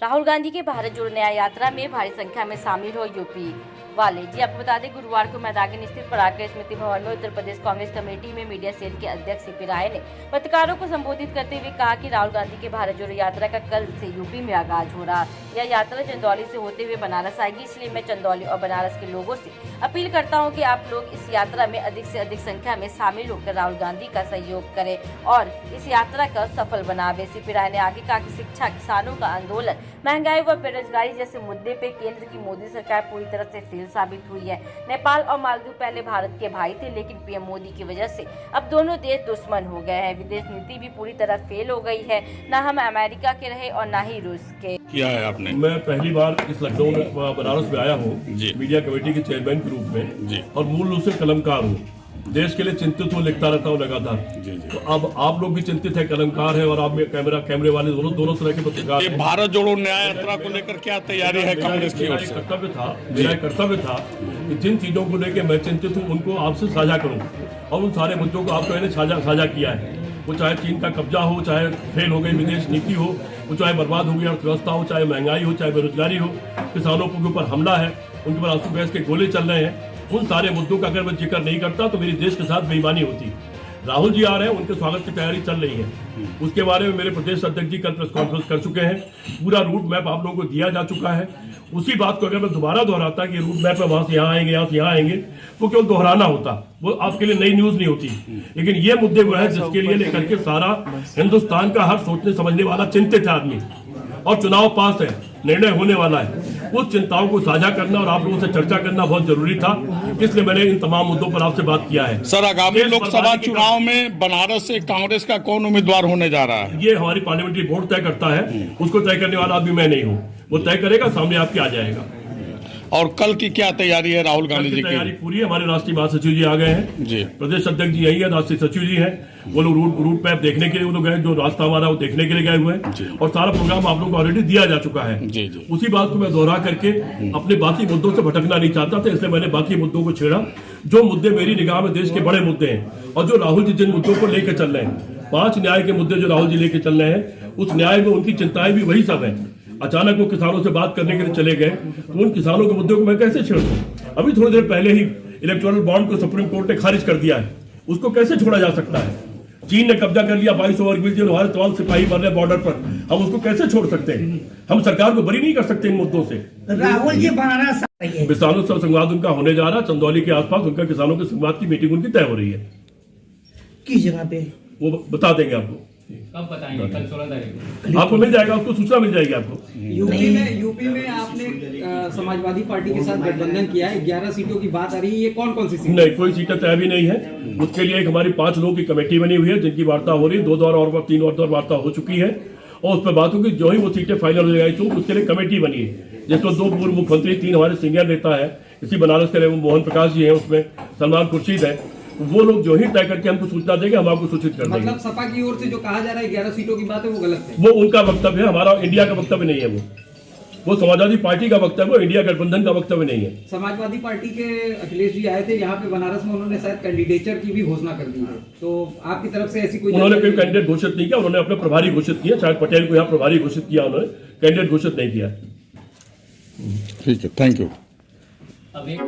राहुल गांधी के भारत जोड़ो न्याय यात्रा में भारी संख्या में शामिल हो यूपी वाले। जी आपको बता दें, गुरुवार को मैदान स्थित पराक्रम स्मृति भवन में उत्तर प्रदेश कांग्रेस कमेटी में मीडिया सेल के अध्यक्ष सीपी राय ने पत्रकारों को संबोधित करते हुए कहा कि राहुल गांधी के भारत जोड़ो यात्रा का कल से यूपी में आगाज हो रहा। यह यात्रा चंदौली से होते हुए बनारस आएगी, इसलिए मैं चंदौली और बनारस के लोगों से अपील करता हूं कि आप लोग इस यात्रा में अधिक से अधिक संख्या में शामिल होकर राहुल गांधी का सहयोग करें और इस यात्रा का सफल बनावे। सीपी राय ने आगे कहा कि शिक्षा, किसानों का आंदोलन, महंगाई व बेरोजगारी जैसे मुद्दे पे केंद्र की मोदी सरकार पूरी तरह से फेल साबित हुई है। नेपाल और मालदीव पहले भारत के भाई थे, लेकिन पीएम मोदी की वजह से अब दोनों देश दुश्मन हो गए हैं। विदेश नीति भी पूरी तरह फेल हो गई है, न हम अमेरिका के रहे और न ही रूस के। किया है आपने? मैं पहली बार इस लखनऊ में बनारस में आया हूँ मीडिया कमेटी के चेयरमैन के रूप में जी। और मूल रूप से कलमकार हूँ, देश के लिए चिंतित हूँ, लिखता रहता हूँ लगातार। तो अब आप लोग भी चिंतित है, कलमकार है और आप कैमरे वाले दोनों तरह के पत्रकार। ये भारत जोड़ो न्याय यात्रा को लेकर क्या तैयारी है कांग्रेस की ओर से? मेरा कर्तव्य था कि जिन चीजों को लेकर मैं चिंतित हूँ उनको आपसे साझा करूँ और उन सारे मुद्दों को आपको मैंने साझा किया है। वो चाहे चीन का कब्जा हो, चाहे फेल हो गई विदेश नीति हो, वो चाहे बर्बाद हो गई अर्थव्यवस्था हो, चाहे महंगाई हो, चाहे बेरोजगारी हो, किसानों के ऊपर हमला है, उनके ऊपर आंसू गैस के गोले चल रहे हैं, उन सारे मुद्दों का अगर मैं जिक्र नहीं करता तो मेरी देश के साथ बेईमानी होती। राहुल जी आ रहे हैं, उनके स्वागत की तैयारी चल रही है। उसके बारे में मेरे प्रदेश अध्यक्ष जी कल प्रेस कॉन्फ्रेंस कर चुके हैं, पूरा रूट मैप आप लोगों को दिया जा चुका है। उसी बात को अगर मैं दोबारा दोहराता कि रूट मैप में वहां से यहाँ आएंगे, यहाँ से यहाँ आएंगे, तो केवल दोहराना होता, वो आपके लिए नई न्यूज नहीं होती। लेकिन ये मुद्दे वो है जिसके लिए लेकर के सारा हिंदुस्तान का हर सोचने समझने वाला चिंतित है आदमी, और चुनाव पास है, निर्णय होने वाला है। उस चिंताओं को साझा करना और आप लोगों से चर्चा करना बहुत जरूरी था, इसलिए मैंने इन तमाम मुद्दों पर आपसे बात किया है। सर, आगामी लोकसभा चुनाव में बनारस से कांग्रेस का कौन उम्मीदवार होने जा रहा है? ये हमारी पार्लियामेंट्री बोर्ड तय करता है, उसको तय करने वाला आदमी मैं नहीं हूँ, वो तय करेगा, सामने आपके आ जाएगा। और कल की क्या तैयारी है राहुल गांधी जी की? तैयारी पूरी है, हमारे राष्ट्रीय महासचिव जी आ गए हैं जी, प्रदेश अध्यक्ष जी यही है, राष्ट्रीय सचिव जी हैं, वो लोग रूट मैप देखने के लिए वो लोग गए, जो रास्ता हमारा वो देखने के लिए गए हुए हैं, और सारा प्रोग्राम आप लोगों को ऑलरेडी दिया जा चुका है। जी जी। उसी बात को मैं दोहरा करके अपने बाकी मुद्दों से भटकना नहीं चाहता था, इसलिए मैंने बाकी मुद्दों को छेड़ा, जो मुद्दे मेरी निगाह में देश के बड़े मुद्दे हैं और जो राहुल जी जिन मुद्दों को लेकर चल रहे हैं, 5 न्याय के मुद्दे जो राहुल जी लेकर चल रहे हैं, उस न्याय में उनकी चिंताएं भी वही सब है। अचानक वो किसानों से बात करने के लिए चले गए, तो उन किसानों के मुद्दों को मैं कैसे छेड़ दूं? अभी थोड़ी देर पहले ही इलेक्टोरल बॉन्ड को सुप्रीम कोर्ट ने खारिज कर दिया है, उसको कैसे छोड़ा जा सकता है? चीन ने कब्जा कर लिया, 22 ओवर मिल हमारे तमाम सिपाही मर रहे बॉर्डर पर, हम उसको कैसे छोड़ सकते हैं? हम सरकार को बरी नहीं कर सकते इन मुद्दों से। राहुल जी बनारस किसानों से संवाद उनका होने जा रहा, चंदौली के आसपास उनका किसानों के संवाद की मीटिंग उनकी तय हो रही है। किस जगह पे वो बता देंगे आपको, कब बताएंगे? कल 16 तारीख आपको मिल जाएगा, उसको सूचना मिल जाएगी आपको। यूपी में आपने समाजवादी पार्टी के साथ गठबंधन किया है, 11 सीटों की बात आ रही है, ये कौन कौन सी सीट? नहीं, कोई सीटें तय भी नहीं है। उसके लिए एक हमारी 5 लोगों की कमेटी बनी हुई है, जिनकी वार्ता हो रही है, 2 दौर और 3 और दौर वार्ता हो चुकी है, और उस पर बात होगी। जो ही वो सीटें फाइनल हो जाएगी तो उसके लिए कमेटी बनी है, जिसमें 2 पूर्व मुख्यमंत्री, 3 हमारे सीनियर नेता है, इसी बनारस के मोहन प्रकाश जी है, उसमें सलमान खुर्शीद है। वो लोग जो ही तय करके हमको सूचना देंगे, हम आपको सूचित कर देंगे। मतलब सपा की ओर से जो कहा जा रहा है 11 सीटों की बात है, वो गलत है? वो उनका वक्तव्य है, हमारा इंडिया का वक्तव्य नहीं है। वो समाजवादी पार्टी का वक्तव्य, वो इंडिया गठबंधन का वक्तव्य नहीं है। समाजवादी पार्टी के अखिलेश जी आए थे यहाँ पे बनारस में, उन्होंने शायद कैंडिडेचर की भी घोषणा कर दी है, तो आपकी तरफ से ऐसी कोई? उन्होंने कोई कैंडिडेट घोषित नहीं किया, उन्होंने अपने प्रभारी घोषित किया, शायद पटेल को यहाँ प्रभारी घोषित किया, उन्होंने कैंडिडेट घोषित नहीं किया। ठीक है, थैंक यू। अब एक